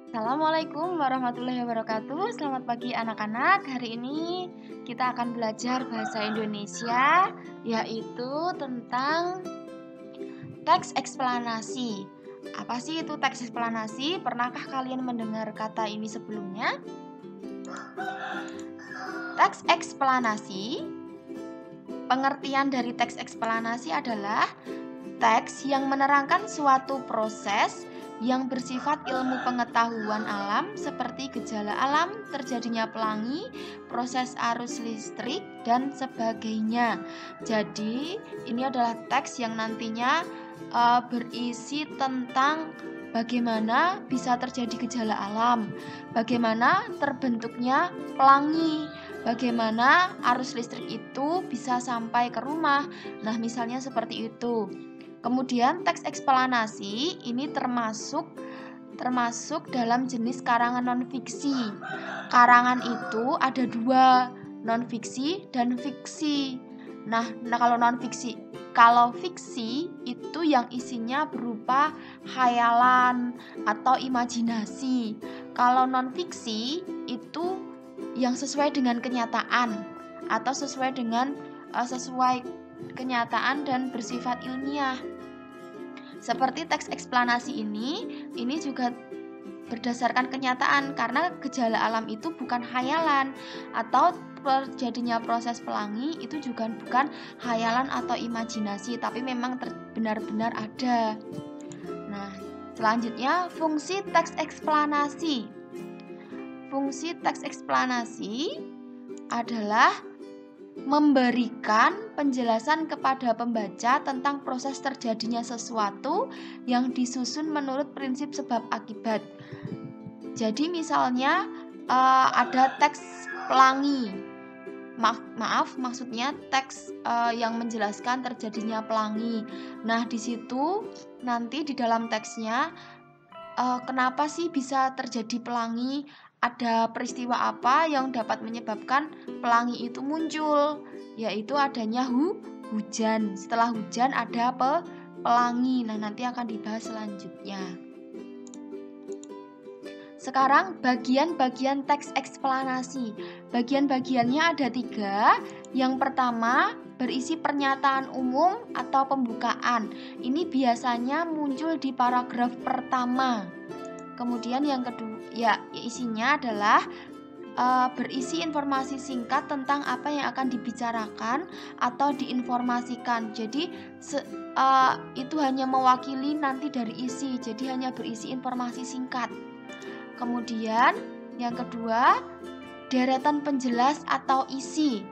Assalamualaikum warahmatullahi wabarakatuh. Selamat pagi anak-anak. Hari ini kita akan belajar bahasa Indonesia, yaitu tentang teks eksplanasi. Apa sih itu teks eksplanasi? Pernahkah kalian mendengar kata ini sebelumnya? Teks eksplanasi, pengertian dari teks eksplanasi adalah teks yang menerangkan suatu proses yang bersifat ilmu pengetahuan alam seperti gejala alam, terjadinya pelangi, proses arus listrik, dan sebagainya. Jadi, ini adalah teks yang nantinya berisi tentang bagaimana bisa terjadi gejala alam, bagaimana terbentuknya pelangi, bagaimana arus listrik itu bisa sampai ke rumah. Nah, misalnya seperti itu. Kemudian teks eksplanasi ini termasuk dalam jenis karangan non-fiksi. Karangan itu ada dua, non-fiksi dan fiksi. Nah kalau fiksi itu yang isinya berupa khayalan atau imajinasi. Kalau non-fiksi itu yang sesuai dengan kenyataan atau sesuai kenyataan dan bersifat ilmiah. Seperti teks eksplanasi ini juga berdasarkan kenyataan karena gejala alam itu bukan khayalan, atau terjadinya proses pelangi itu juga bukan khayalan atau imajinasi, tapi memang benar-benar ada. Nah, selanjutnya fungsi teks eksplanasi. Fungsi teks eksplanasi adalah memberikan penjelasan kepada pembaca tentang proses terjadinya sesuatu yang disusun menurut prinsip sebab akibat. Jadi misalnya ada teks pelangi, maksudnya teks yang menjelaskan terjadinya pelangi. Nah, di situ nanti di dalam teksnya kenapa sih bisa terjadi pelangi? Ada peristiwa apa yang dapat menyebabkan pelangi itu muncul? Yaitu adanya hujan. Setelah hujan ada pelangi. Nah, nanti akan dibahas selanjutnya. Sekarang bagian-bagian teks eksplanasi. Bagian-bagiannya ada 3. Yang pertama berisi pernyataan umum atau pembukaan. Ini biasanya muncul di paragraf pertama. Kemudian yang kedua, isinya adalah berisi informasi singkat tentang apa yang akan dibicarakan atau diinformasikan. Jadi itu hanya mewakili nanti dari isi, jadi hanya berisi informasi singkat. Kemudian yang kedua, deretan penjelas atau isi,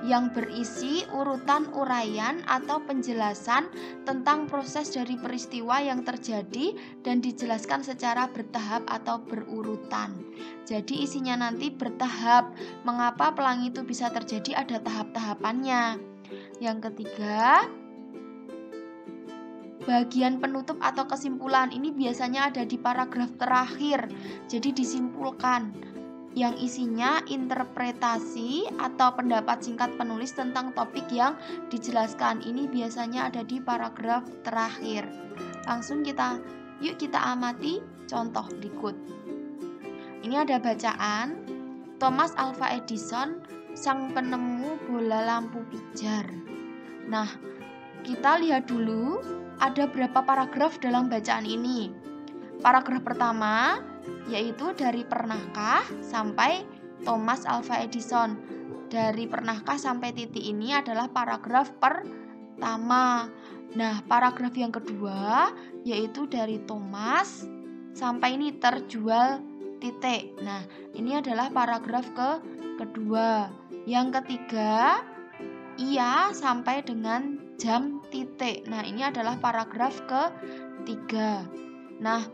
yang berisi urutan uraian atau penjelasan tentang proses dari peristiwa yang terjadi dan dijelaskan secara bertahap atau berurutan. Jadi isinya nanti bertahap. Mengapa pelangi itu bisa terjadi, ada tahap-tahapannya. Yang ketiga, bagian penutup atau kesimpulan. Ini biasanya ada di paragraf terakhir. Jadi disimpulkan, yang isinya interpretasi atau pendapat singkat penulis tentang topik yang dijelaskan. Ini biasanya ada di paragraf terakhir. Langsung yuk kita amati contoh berikut. Ini ada bacaan. Thomas Alva Edison, sang penemu bola lampu pijar. Nah, kita lihat dulu ada berapa paragraf dalam bacaan ini. Paragraf pertama yaitu dari pernahkah sampai Thomas Alva Edison. Dari pernahkah sampai titik ini adalah paragraf pertama. Nah, paragraf yang kedua yaitu dari Thomas sampai ini terjual titik. Nah, ini adalah paragraf kedua. Yang ketiga, ia sampai dengan jam titik. Nah, ini adalah paragraf ketiga. Nah,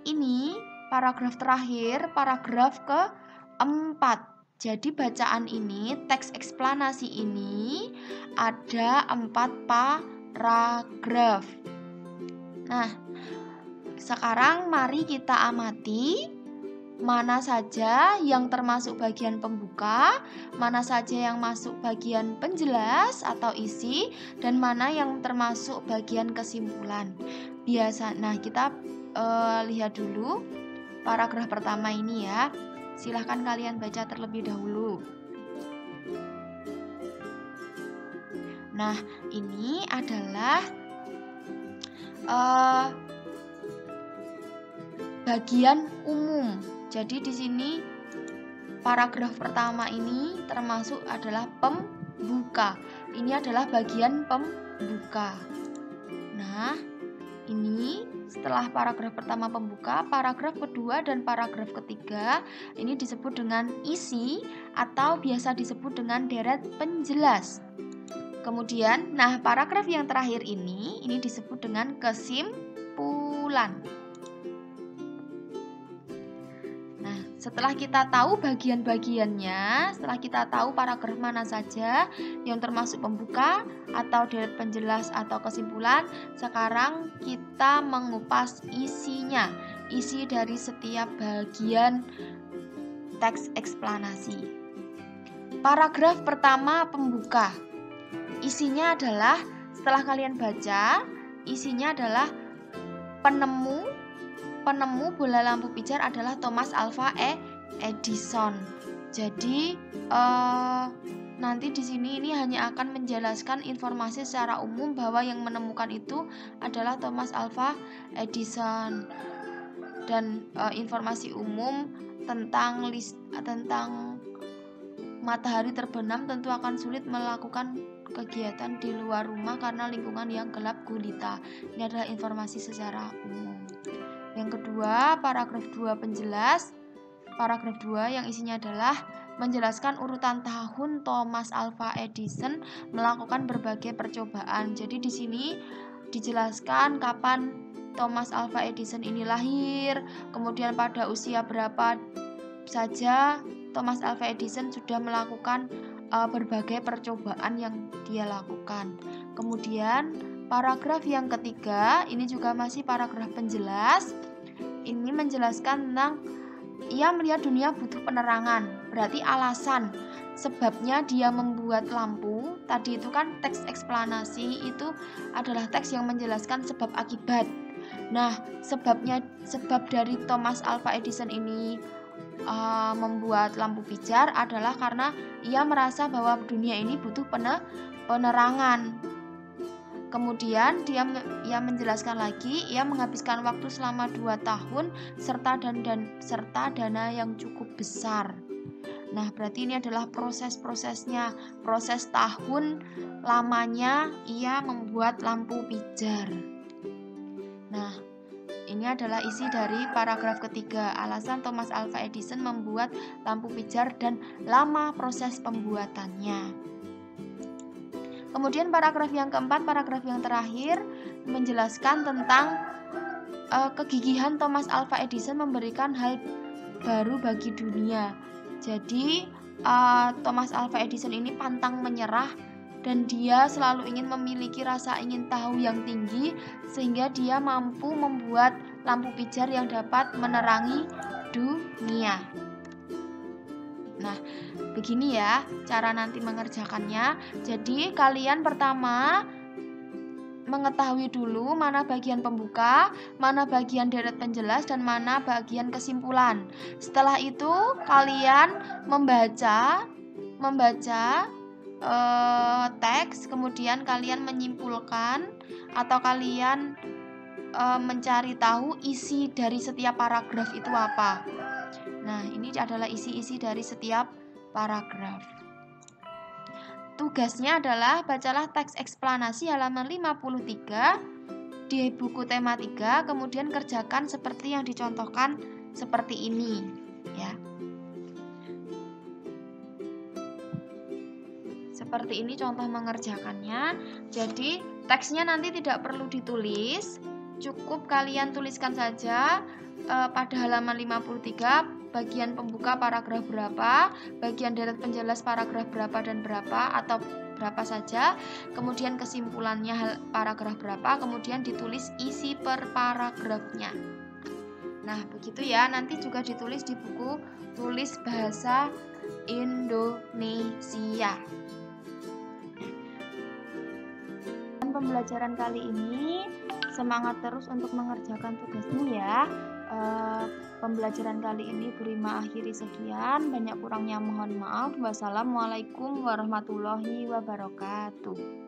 ini paragraf terakhir, paragraf keempat. Jadi bacaan ini, teks eksplanasi ini ada 4 paragraf. Nah, sekarang mari kita amati mana saja yang termasuk bagian pembuka, mana saja yang masuk bagian penjelas atau isi, dan mana yang termasuk bagian kesimpulan. Nah, kita lihat dulu. paragraf pertama ini ya. Silahkan kalian baca terlebih dahulu. Nah, ini adalah bagian umum. Jadi di sini paragraf pertama ini termasuk adalah pembuka. Ini adalah bagian pembuka. Nah, ini setelah paragraf pertama pembuka, paragraf kedua dan paragraf ketiga ini disebut dengan isi atau biasa disebut dengan deret penjelas. Kemudian, nah paragraf yang terakhir ini disebut dengan kesimpulan. Nah, setelah kita tahu bagian-bagiannya, setelah kita tahu paragraf mana saja yang termasuk pembuka atau deret penjelas atau kesimpulan, sekarang kita mengupas isinya, isi dari setiap bagian teks eksplanasi. Paragraf pertama pembuka. Isinya adalah, setelah kalian baca, isinya adalah penemu bola lampu pijar adalah Thomas Alva Edison. Jadi nanti di sini ini hanya akan menjelaskan informasi secara umum bahwa yang menemukan itu adalah Thomas Alva Edison, dan informasi umum tentang matahari terbenam tentu akan sulit melakukan kegiatan di luar rumah karena lingkungan yang gelap gulita. Ini adalah informasi secara umum. Yang kedua, paragraf 2 penjelas. Paragraf 2 yang isinya adalah menjelaskan urutan tahun Thomas Alva Edison melakukan berbagai percobaan. Jadi di sini dijelaskan kapan Thomas Alva Edison ini lahir, kemudian pada usia berapa saja Thomas Alva Edison sudah melakukan berbagai percobaan yang dia lakukan. Kemudian paragraf yang ketiga ini juga masih paragraf penjelas. Ini menjelaskan tentang ia melihat dunia butuh penerangan. Berarti alasan sebabnya dia membuat lampu. Tadi itu kan teks eksplanasi itu adalah teks yang menjelaskan sebab akibat. Nah, sebab dari Thomas Alva Edison ini membuat lampu pijar adalah karena ia merasa bahwa dunia ini butuh penerangan. Kemudian ia menjelaskan lagi, ia menghabiskan waktu selama 2 tahun serta dana yang cukup besar. Nah, berarti ini adalah proses-prosesnya, proses tahun lamanya ia membuat lampu pijar. Nah, ini adalah isi dari paragraf ketiga, alasan Thomas Alva Edison membuat lampu pijar dan lama proses pembuatannya. Kemudian paragraf yang keempat, paragraf yang terakhir menjelaskan tentang kegigihan Thomas Alva Edison memberikan hal baru bagi dunia. Jadi Thomas Alva Edison ini pantang menyerah dan dia selalu ingin memiliki rasa ingin tahu yang tinggi sehingga dia mampu membuat lampu pijar yang dapat menerangi dunia. Nah, begini ya cara nanti mengerjakannya. Jadi kalian pertama mengetahui dulu mana bagian pembuka, mana bagian deret penjelas, dan mana bagian kesimpulan. Setelah itu kalian membaca teks, kemudian kalian menyimpulkan atau kalian mencari tahu isi dari setiap paragraf itu apa. Nah, ini adalah isi-isi dari setiap paragraf. Tugasnya adalah bacalah teks eksplanasi halaman 53 di buku tema 3, kemudian kerjakan seperti yang dicontohkan seperti ini, ya. Seperti ini contoh mengerjakannya. Jadi, teksnya nanti tidak perlu ditulis, cukup kalian tuliskan saja pada halaman 53 bagian pembuka paragraf berapa, bagian deret penjelas paragraf berapa dan berapa atau berapa saja, kemudian kesimpulannya paragraf berapa, kemudian ditulis isi per paragrafnya. Nah, begitu ya, nanti juga ditulis di buku tulis bahasa Indonesia. Dan pembelajaran kali ini semangat terus untuk mengerjakan tugasmu ya. pembelajaran kali ini Bu Rima akhiri sekian. Banyak kurangnya mohon maaf. Wassalamualaikum warahmatullahi wabarakatuh.